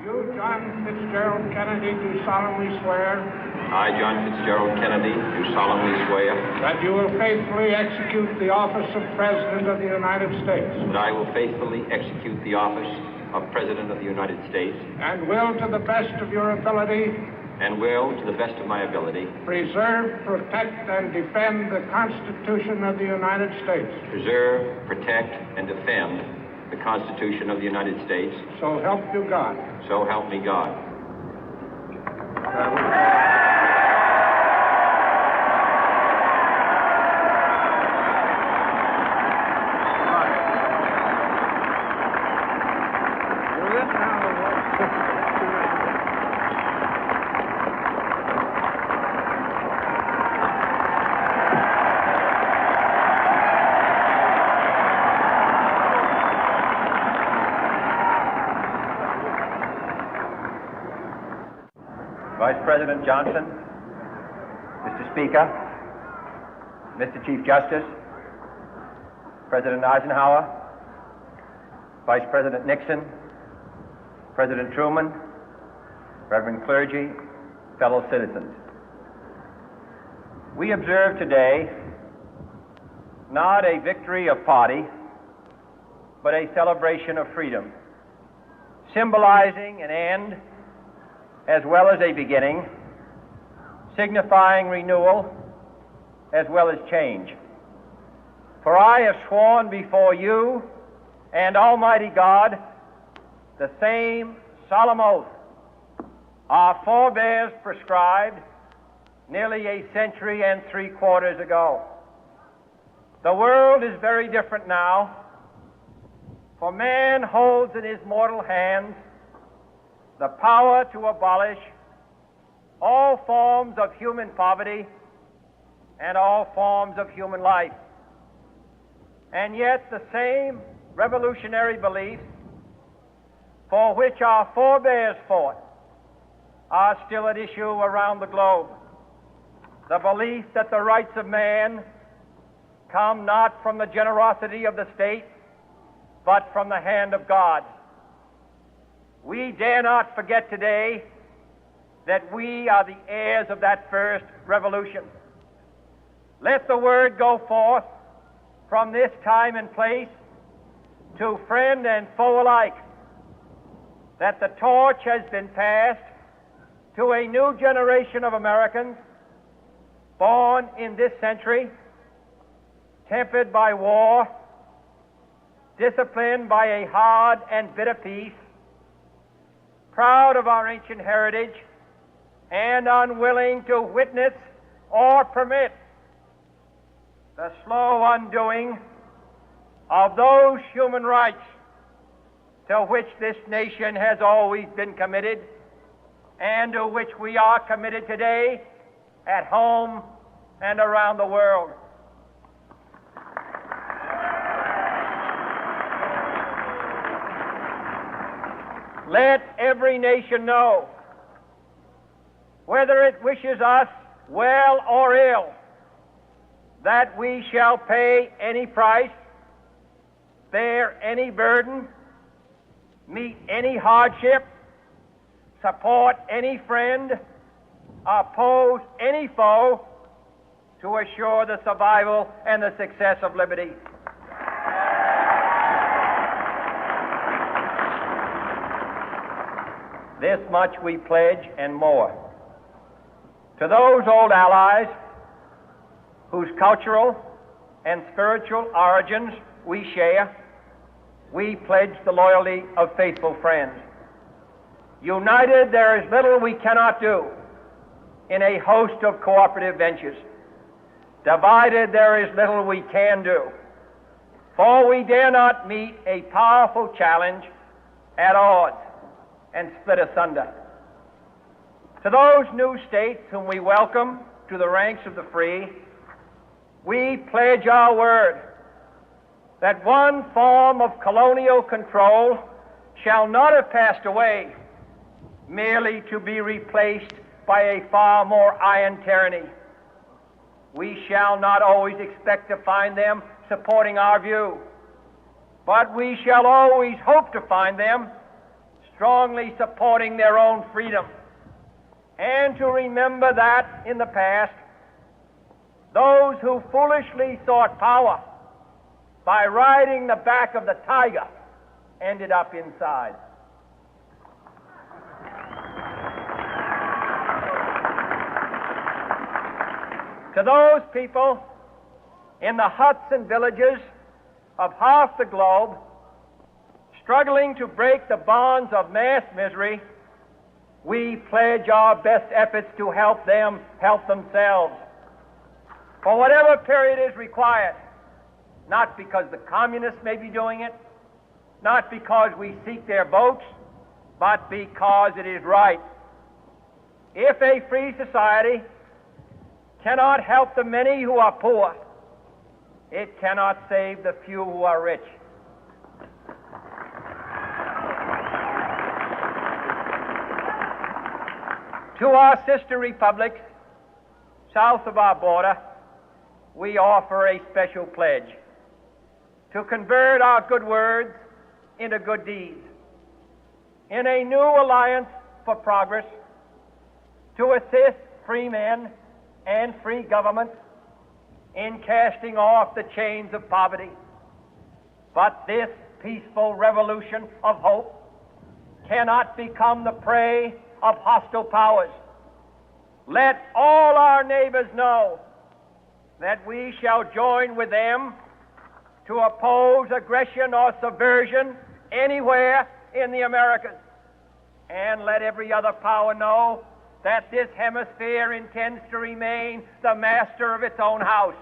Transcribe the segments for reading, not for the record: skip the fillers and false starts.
You, John Fitzgerald Kennedy, do solemnly swear. I, John Fitzgerald Kennedy, do solemnly swear. That you will faithfully execute the office of President of the United States. That I will faithfully execute the office of President of the United States. And will, to the best of your ability. And will, to the best of my ability. Preserve, protect, and defend the Constitution of the United States. Preserve, protect, and defend the Constitution of the United States. So help you God. So help me God. Vice President Johnson, Mr. Speaker, Mr. Chief Justice, President Eisenhower, Vice President Nixon, President Truman, Reverend clergy, fellow citizens. We observe today not a victory of party, but a celebration of freedom, symbolizing an end as well as a beginning, signifying renewal as well as change. For I have sworn before you and Almighty God the same solemn oath our forebears prescribed nearly a century and 3/4 ago. The world is very different now, for man holds in his mortal hands the power to abolish all forms of human poverty and all forms of human life. And yet the same revolutionary beliefs for which our forebears fought are still at issue around the globe. The belief that the rights of man come not from the generosity of the state, but from the hand of God. We dare not forget today that we are the heirs of that first revolution. Let the word go forth from this time and place to friend and foe alike that the torch has been passed to a new generation of Americans born in this century, tempered by war, disciplined by a hard and bitter peace, proud of our ancient heritage, and unwilling to witness or permit the slow undoing of those human rights to which this nation has always been committed and to which we are committed today at home and around the world. Let every nation know, whether it wishes us well or ill, that we shall pay any price, bear any burden, meet any hardship, support any friend, oppose any foe to assure the survival and the success of liberty. This much we pledge and more. To those old allies whose cultural and spiritual origins we share, we pledge the loyalty of faithful friends. United, there is little we cannot do in a host of cooperative ventures. Divided, there is little we can do, for we dare not meet a powerful challenge at odds and split asunder. To those new states whom we welcome to the ranks of the free, we pledge our word that one form of colonial control shall not have passed away merely to be replaced by a far more iron tyranny. We shall not always expect to find them supporting our view, but we shall always hope to find them strongly supporting their own freedom, and to remember that in the past, those who foolishly sought power by riding the back of the tiger ended up inside. To those people in the huts and villages of half the globe struggling to break the bonds of mass misery, we pledge our best efforts to help them help themselves for whatever period is required, not because the communists may be doing it, not because we seek their votes, but because it is right. If a free society cannot help the many who are poor, it cannot save the few who are rich. To our sister republics south of our border, we offer a special pledge to convert our good words into good deeds, in a new alliance for progress, to assist free men and free governments in casting off the chains of poverty. But this peaceful revolution of hope cannot become the prey of hostile powers. Let all our neighbors know that we shall join with them to oppose aggression or subversion anywhere in the Americas. And let every other power know that this hemisphere intends to remain the master of its own house.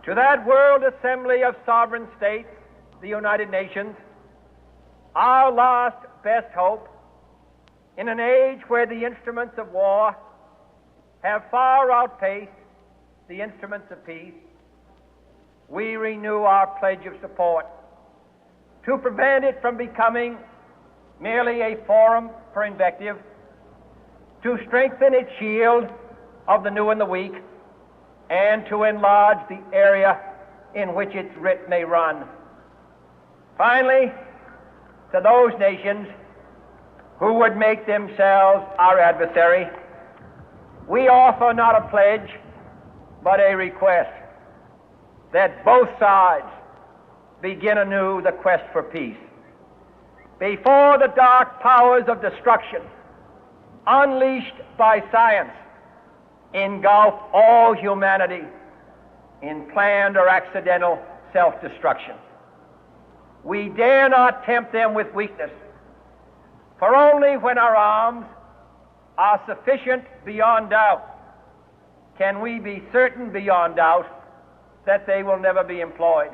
To that world assembly of sovereign states, the United Nations, our last best hope, in an age where the instruments of war have far outpaced the instruments of peace, we renew our pledge of support to prevent it from becoming merely a forum for invective, to strengthen its shield of the new and the weak, and to enlarge the area in which its writ may run. Finally, to those nations who would make themselves our adversary, we offer not a pledge, but a request that both sides begin anew the quest for peace. Before the dark powers of destruction, unleashed by science, engulf all humanity in planned or accidental self-destruction, we dare not tempt them with weakness, for only when our arms are sufficient beyond doubt can we be certain beyond doubt that they will never be employed.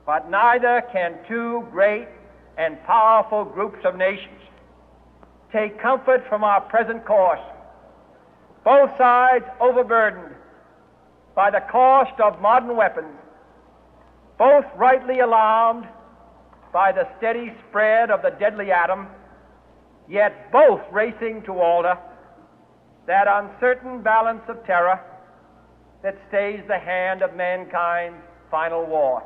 But neither can two great and powerful groups of nations take comfort from our present course, both sides overburdened by the cost of modern weapons, both rightly alarmed by the steady spread of the deadly atom, yet both racing to alter that uncertain balance of terror that stays the hand of mankind's final war.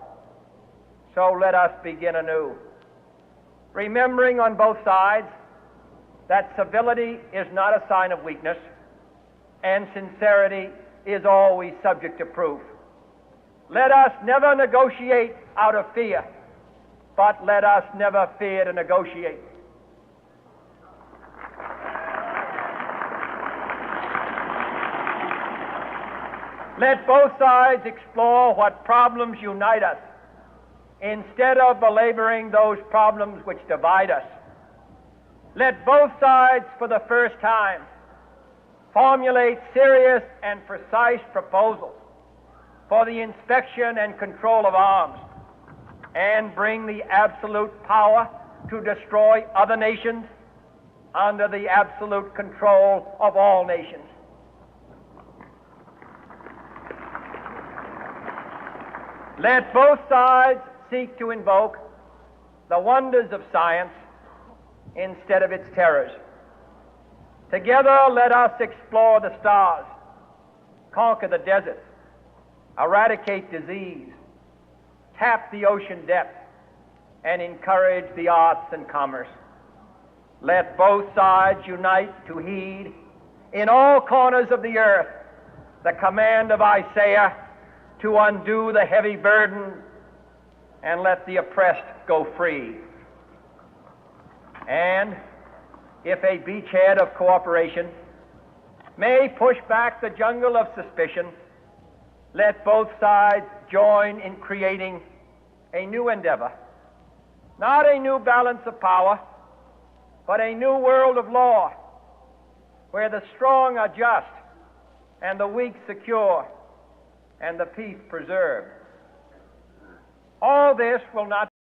So let us begin anew, remembering on both sides that civility is not a sign of weakness, and sincerity is always subject to proof. Let us never negotiate out of fear, but let us never fear to negotiate. Let both sides explore what problems unite us, instead of belaboring those problems which divide us. Let both sides, for the first time, formulate serious and precise proposals for the inspection and control of arms, and bring the absolute power to destroy other nations under the absolute control of all nations. Let both sides seek to invoke the wonders of science instead of its terrors. Together, let us explore the stars, conquer the deserts, eradicate disease, tap the ocean depth, and encourage the arts and commerce. Let both sides unite to heed in all corners of the earth the command of Isaiah to undo the heavy burden and let the oppressed go free. And if a beachhead of cooperation may push back the jungle of suspicion, let both sides join in creating a new endeavor, not a new balance of power, but a new world of law, where the strong are just and the weak secure and the peace preserved. All this will not